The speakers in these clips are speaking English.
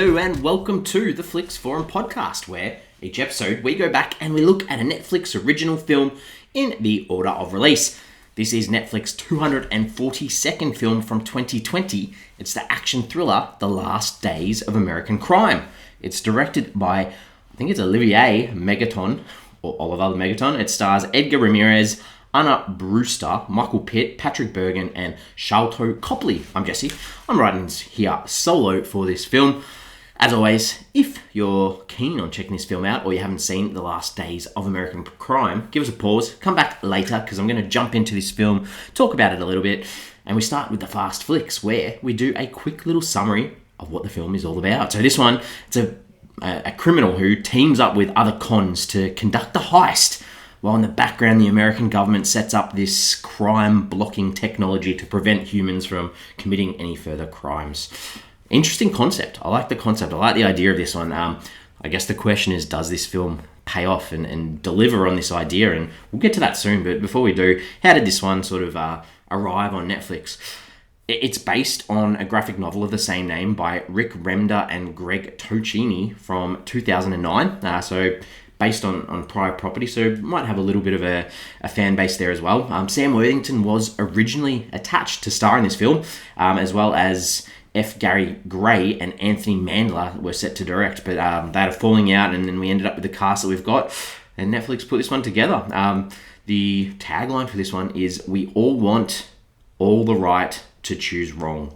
do, and welcome to the Flix Forum podcast, where each episode we go back and we look at a Netflix original film in the order of release. This is Netflix's 242nd film from 2020. It's the action thriller The Last Days of American Crime. It's directed by, I think it's Oliver Megaton, or Oliver Megaton. It stars Edgar Ramirez, Anna Brewster, Michael Pitt, Patrick Bergin, and Sharlto Copley. I'm Jesse. I'm writing here solo for this film. As always, if you're keen on checking this film out or you haven't seen The Last Days of American Crime, give us a pause, come back later because I'm going to jump into this film, talk about it a little bit, and we start with the Fast Flicks where we do a quick little summary of what the film is all about. So this one, it's a criminal who teams up with other cons to conduct a heist, while in the background the American government sets up this crime-blocking technology to prevent humans from committing any further crimes. Interesting concept. I like the concept. I like the idea of this one. I guess the question is, does this film pay off and deliver on this idea? And we'll get to that soon, but before we do, how did this one sort of arrive on Netflix? It's based on a graphic novel of the same name by Rick Remender and Greg Tocchini from 2009. So based on prior property, so might have a little bit of a fan base there as well. Sam Worthington was originally attached to star in this film, as well as F. Gary Gray and Anthony Mandler were set to direct, but they had a falling out, and then we ended up with the cast that we've got, and Netflix put this one together. The tagline for this one is, "We all want all the right to choose wrong."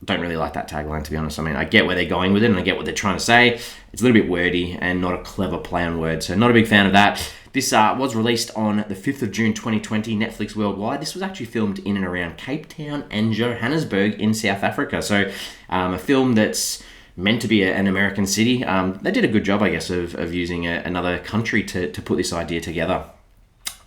Don't really like that tagline, to be honest. I mean, I get where they're going with it and I get what they're trying to say. It's a little bit wordy and not a clever play on words, so not a big fan of that. This was released on the 5th of June 2020, Netflix worldwide. This was actually filmed in and around Cape Town and Johannesburg in South Africa. So a film that's meant to be an American city. They did a good job, I guess, of using another country to put this idea together.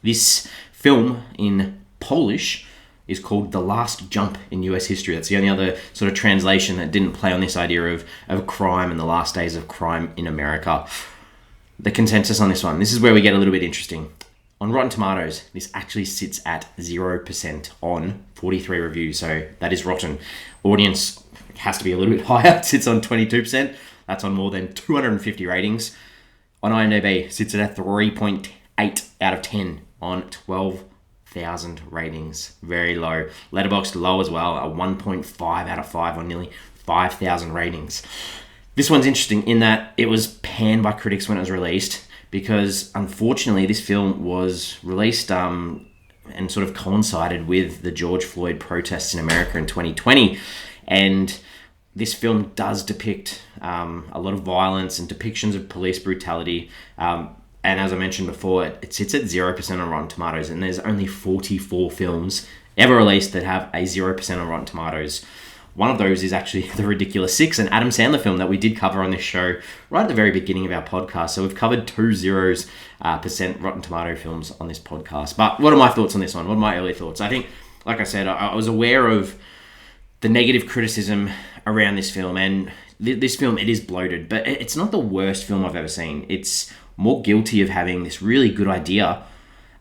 This film in Polish is called The Last Jump in US History. That's the only other sort of translation that didn't play on this idea of crime and the last days of crime in America. The consensus on this one, this is where we get a little bit interesting. On Rotten Tomatoes, this actually sits at 0% on 43 reviews, so that is rotten. Audience has to be a little bit higher, it sits on 22%. That's on more than 250 ratings. On IMDb, sits at a 3.8 out of 10 on 12,000 ratings. Very low. Letterboxd low as well, a 1.5 out of 5 on nearly 5,000 ratings. This one's interesting in that it was panned by critics when it was released, because unfortunately this film was released and sort of coincided with the George Floyd protests in America in 2020, and this film does depict a lot of violence and depictions of police brutality. And as I mentioned before, it sits at 0% on Rotten Tomatoes, and there's only 44 films ever released that have a 0% on Rotten Tomatoes. One of those is actually The Ridiculous Six, an Adam Sandler film that we did cover on this show right at the very beginning of our podcast. So we've covered 2% Rotten Tomato films on this podcast. But what are my thoughts on this one? What are my early thoughts? I think, like I said, I was aware of the negative criticism around this film, and this film, it is bloated, but it's not the worst film I've ever seen. It's more guilty of having this really good idea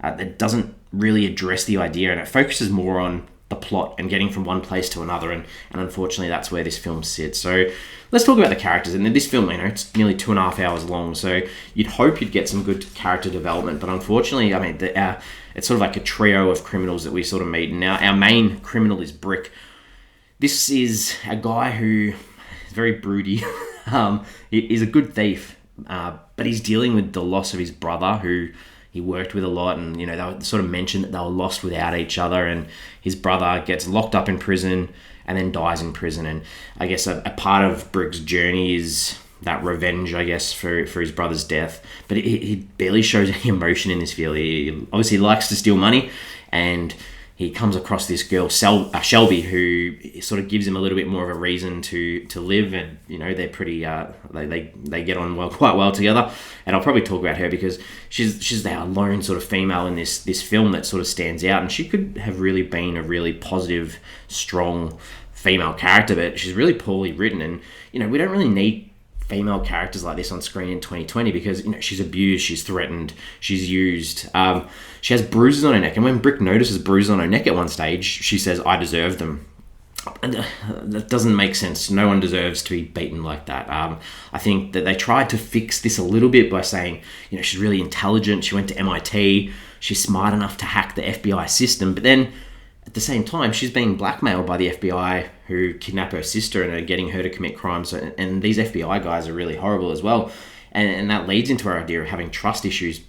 that doesn't really address the idea, and it focuses more on the plot and getting from one place to another, and unfortunately that's where this film sits. So let's talk about the characters. And this film, it's nearly 2.5 hours long, so you'd hope you'd get some good character development, but unfortunately, I mean, it's sort of like a trio of criminals that we sort of meet. And now our main criminal is Brick. This is a guy who is very broody. He's a good thief, but he's dealing with the loss of his brother, who he worked with a lot, and they were sort of mentioned that they were lost without each other, and his brother gets locked up in prison and then dies in prison. And I guess a part of Brick's journey is that revenge, I guess, for his brother's death. But he barely shows any emotion in this film. He obviously likes to steal money, and he comes across this girl, Shelby, who sort of gives him a little bit more of a reason to live, and they're pretty they get on quite well together. And I'll probably talk about her because she's the lone sort of female in this film that sort of stands out, and she could have really been a really positive, strong female character, but she's really poorly written. And we don't really need female characters like this on screen in 2020 because she's abused, she's threatened, she's used. She has bruises on her neck, and when Brick notices bruises on her neck at one stage, she says, "I deserve them." that doesn't make sense. No one deserves to be beaten like that. I think that they tried to fix this a little bit by saying, she's really intelligent. She went to MIT. She's smart enough to hack the FBI system. But then, at the same time, she's being blackmailed by the FBI, who kidnap her sister and are getting her to commit crimes. And these FBI guys are really horrible as well. And that leads into our idea of having trust issues,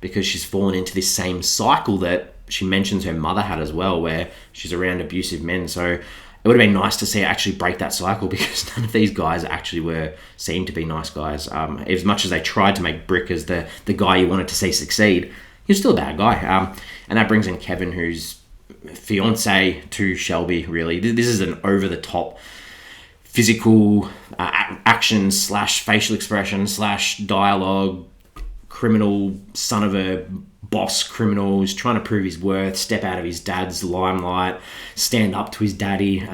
because she's fallen into this same cycle that she mentions her mother had as well, where she's around abusive men. So it would have been nice to see her actually break that cycle, because none of these guys actually seemed to be nice guys. As much as they tried to make Brick as the guy you wanted to see succeed, he was still a bad guy. And that brings in Kevin, who's fiance to Shelby, really. This is an over-the-top physical action / facial expression / dialogue criminal, son of a boss criminal who's trying to prove his worth, step out of his dad's limelight, stand up to his daddy,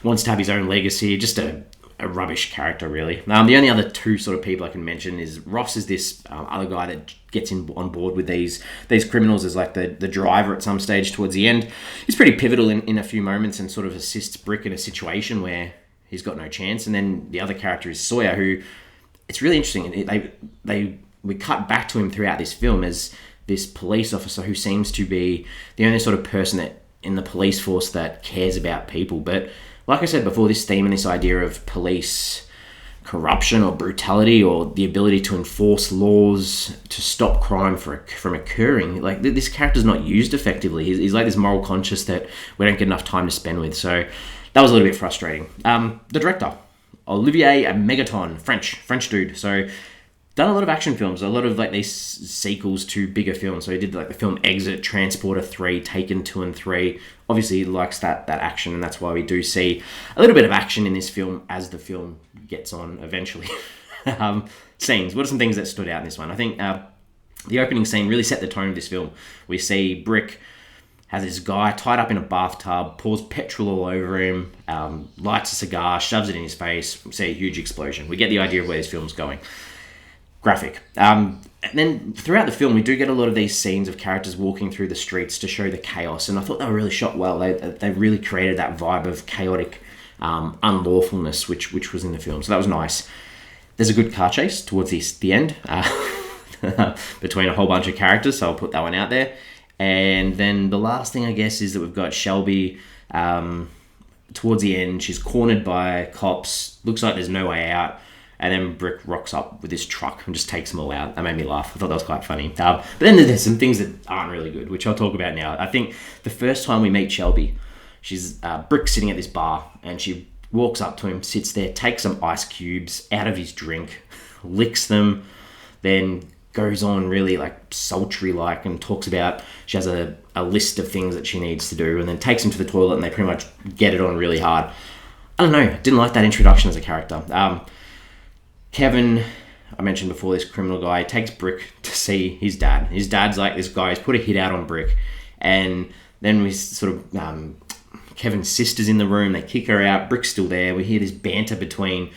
wants to have his own legacy. Just a rubbish character, really. The only other two sort of people I can mention is Ross is this other guy that gets on board with these criminals as like the driver at some stage towards the end. He's pretty pivotal in a few moments and sort of assists Brick in a situation where he's got no chance. And then the other character is Sawyer, who, it's really interesting. We cut back to him throughout this film as this police officer who seems to be the only sort of person that in the police force that cares about people. But like I said before, this theme and this idea of police corruption or brutality or the ability to enforce laws to stop crime from occurring, like this character's not used effectively. He's like this moral conscience that we don't get enough time to spend with. So that was a little bit frustrating. The director, Olivier Megaton, French dude. So done a lot of action films, a lot of like these sequels to bigger films. So he did like the film Exit, Transporter 3, Taken 2 and 3. Obviously he likes that action, and that's why we do see a little bit of action in this film as the film gets on eventually. Scenes. What are some things that stood out in this one? I think the opening scene really set the tone of this film. We see Brick has this guy tied up in a bathtub, pours petrol all over him, lights a cigar, shoves it in his face. We see a huge explosion. We get the idea of where this film's going. Graphic. And then throughout the film, we do get a lot of these scenes of characters walking through the streets to show the chaos, and I thought they were really shot well. They really created that vibe of chaotic unlawfulness, which was in the film, so that was nice. There's a good car chase towards the end between a whole bunch of characters, so I'll put that one out there. And then the last thing, I guess, is that we've got Shelby towards the end. She's cornered by cops. Looks like there's no way out. And then Brick rocks up with this truck and just takes them all out. That made me laugh. I thought that was quite funny. But then there's some things that aren't really good, which I'll talk about now. I think the first time we meet Shelby, she's Brick sitting at this bar, and she walks up to him, sits there, takes some ice cubes out of his drink, licks them, then goes on really like sultry like and talks about she has a list of things that she needs to do, and then takes him to the toilet, and they pretty much get it on really hard. I don't know. Didn't like that introduction as a character. Kevin, I mentioned before, this criminal guy, takes Brick to see his dad. His dad's like this guy who's put a hit out on Brick. And then we sort of, Kevin's sister's in the room, they kick her out, Brick's still there. We hear this banter between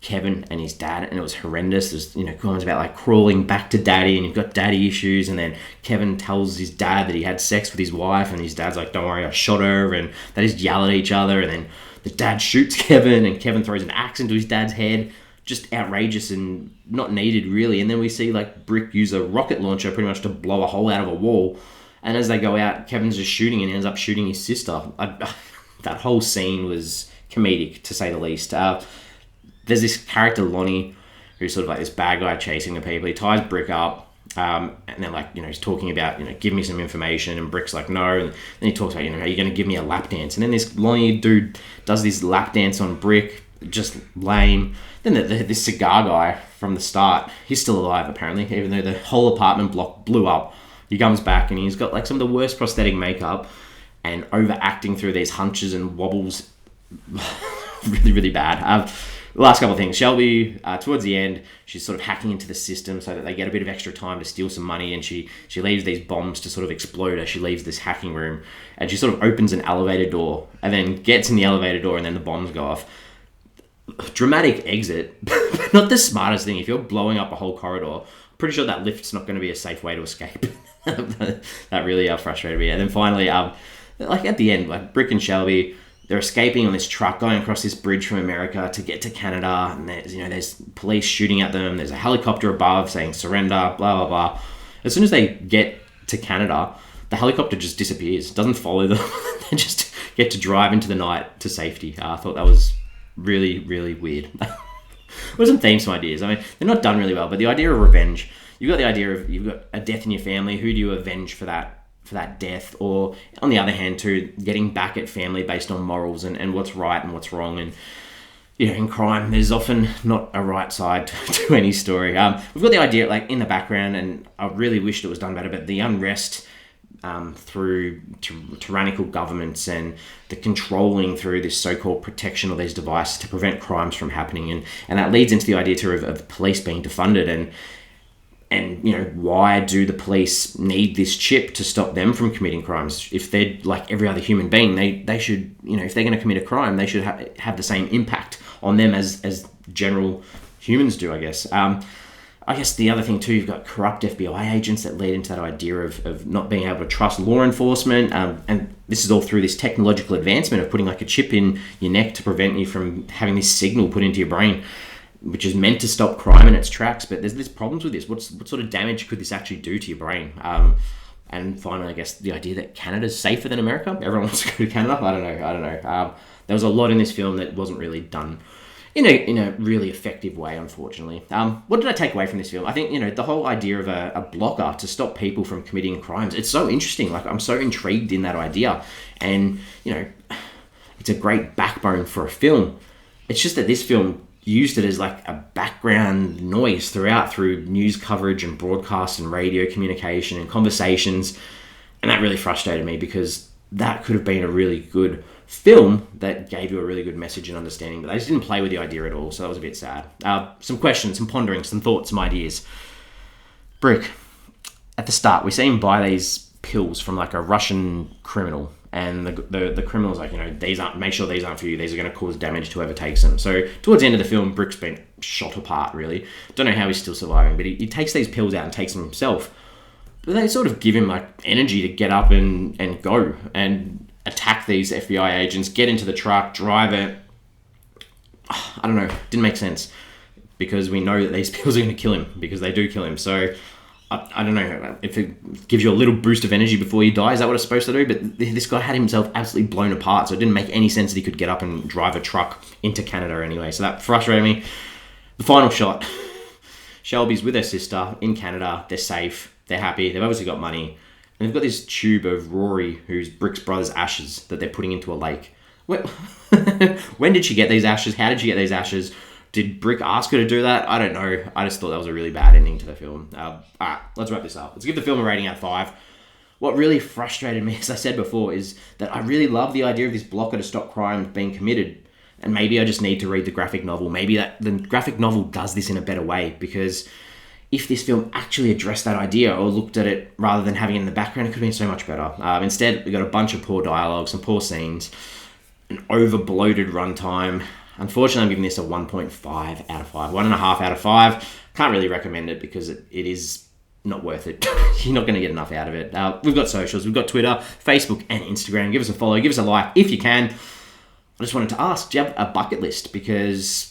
Kevin and his dad, and it was horrendous. There's, comments about like crawling back to daddy, and you've got daddy issues, and then Kevin tells his dad that he had sex with his wife, and his dad's like, don't worry, I shot her, and they just yell at each other, and then the dad shoots Kevin, and Kevin throws an axe into his dad's head. Just outrageous and not needed, really. And then we see like Brick use a rocket launcher pretty much to blow a hole out of a wall. And as they go out, Kevin's just shooting and ends up shooting his sister. That whole scene was comedic, to say the least. There's this character, Lonnie, who's sort of like this bad guy chasing the people. He ties Brick up, and then he's talking about, give me some information. And Brick's like, no. And then he talks about, are you going to give me a lap dance? And then this Lonnie dude does this lap dance on Brick. Just lame. Then this cigar guy from the start, he's still alive apparently, even though the whole apartment block blew up. He comes back and he's got like some of the worst prosthetic makeup and overacting through these hunches and wobbles. Really, really bad. The last couple of things. Shelby, towards the end, she's sort of hacking into the system so that they get a bit of extra time to steal some money, and she leaves these bombs to sort of explode as she leaves this hacking room, and she sort of opens an elevator door and then gets in the elevator door, and then the bombs go off. Dramatic exit, but not the smartest thing. If you're blowing up a whole corridor, I'm pretty sure that lift's not going to be a safe way to escape. That really frustrated me. And then finally, like at the end, like Brick and Shelby, they're escaping on this truck, going across this bridge from America to get to Canada, and there's police shooting at them. There's a helicopter above saying surrender, blah blah blah. As soon as they get to Canada, the helicopter just disappears. It doesn't follow them. They just get to drive into the night to safety. I thought that was really, really weird. What are some themes, some ideas? I mean, they're not done really well, but the idea of revenge. You've got the idea of you've got a death in your family. Who do you avenge for that death? Or on the other hand, too, getting back at family based on morals and what's right and what's wrong. And in crime, there's often not a right side to any story. We've got the idea like in the background, and I really wished it was done better, but the unrest through tyrannical governments and the controlling through this so-called protection of these devices to prevent crimes from happening, and that leads into the idea too of police being defunded, and why do the police need this chip to stop them from committing crimes? If they're like every other human being, they should, if they're going to commit a crime, they should have the same impact on them as general humans do, I guess. I guess the other thing too, you've got corrupt FBI agents that lead into that idea of not being able to trust law enforcement. And this is all through this technological advancement of putting like a chip in your neck to prevent you from having this signal put into your brain, which is meant to stop crime in its tracks. But there's problems with this. What sort of damage could this actually do to your brain? And finally, I guess the idea that Canada's safer than America. Everyone wants to go to Canada. I don't know. There was a lot in this film that wasn't really done in a really effective way, unfortunately. What did I take away from this film? I think, the whole idea of a blocker to stop people from committing crimes, it's so interesting. Like, I'm so intrigued in that idea. And, it's a great backbone for a film. It's just that this film used it as like a background noise through news coverage and broadcast and radio communication and conversations. And that really frustrated me because that could have been a really good film that gave you a really good message and understanding, but they just didn't play with the idea at all, so that was a bit sad. Some questions, some pondering, some thoughts, some ideas. Brick, at the start, we see him buy these pills from like a Russian criminal, and the criminal's like, make sure these aren't for you, these are going to cause damage to whoever takes them. So towards the end of the film, Brick's been shot apart, really. Don't know how he's still surviving, but he takes these pills out and takes them himself. But they sort of give him like energy to get up and go and attack these FBI agents, get into the truck, drive it. I don't know. Didn't make sense because we know that these pills are going to kill him because they do kill him. So I don't know if it gives you a little boost of energy before you die. Is that what it's supposed to do? But this guy had himself absolutely blown apart. So it didn't make any sense that he could get up and drive a truck into Canada anyway. So that frustrated me. The final shot. Shelby's with her sister in Canada. They're safe. They're happy. They've obviously got money. And they've got this tube of Rory, who's Brick's brother's ashes, that they're putting into a lake. When did she get these ashes? How did she get these ashes? Did Brick ask her to do that? I don't know. I just thought that was a really bad ending to the film. Alright, let's wrap this up. Let's give the film a rating out of 5. What really frustrated me, as I said before, is that I really love the idea of this blocker to stop crime being committed. And maybe I just need to read the graphic novel. Maybe that the graphic novel does this in a better way, because if this film actually addressed that idea or looked at it rather than having it in the background, it could have been so much better. Instead, we got a bunch of poor dialogue, some poor scenes, an over-bloated runtime. Unfortunately, I'm giving this a 1.5 out of 5. 1.5 out of 5. Can't really recommend it because it is not worth it. You're not going to get enough out of it. We've got socials. We've got Twitter, Facebook, and Instagram. Give us a follow. Give us a like if you can. I just wanted to ask, do you have a bucket list? Because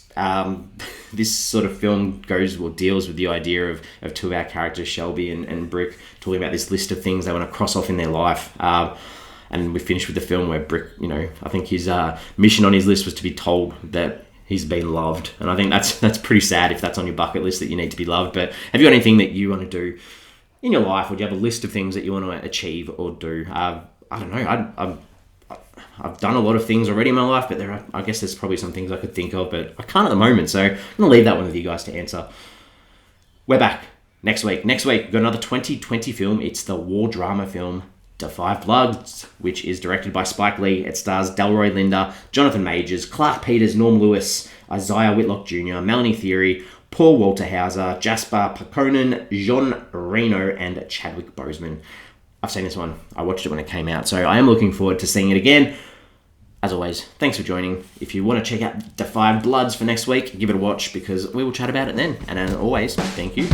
this sort of film deals with the idea of two of our characters, Shelby and Brick, talking about this list of things they want to cross off in their life. And we finished with the film where Brick, I think his mission on his list was to be told that he's been loved. And I think that's pretty sad if that's on your bucket list, that you need to be loved. But have you got anything that you want to do in your life, or do you have a list of things that you want to achieve or do? I don't know. I've done a lot of things already in my life, but I guess there's probably some things I could think of, but I can't at the moment. So I'm going to leave that one with you guys to answer. We're back next week. Next week, we've got another 2020 film. It's the war drama film, Da 5 Bloods, which is directed by Spike Lee. It stars Delroy Linder, Jonathan Majors, Clark Peters, Norm Lewis, Isaiah Whitlock Jr., Melanie Thierry, Paul Walter Hauser, Jasper Pakonen, Jean Reno, and Chadwick Boseman. I've seen this one. I watched it when it came out, so I am looking forward to seeing it again. As always, thanks for joining. If you want to check out Da 5 Bloods for next week, give it a watch because we will chat about it then. And as always, thank you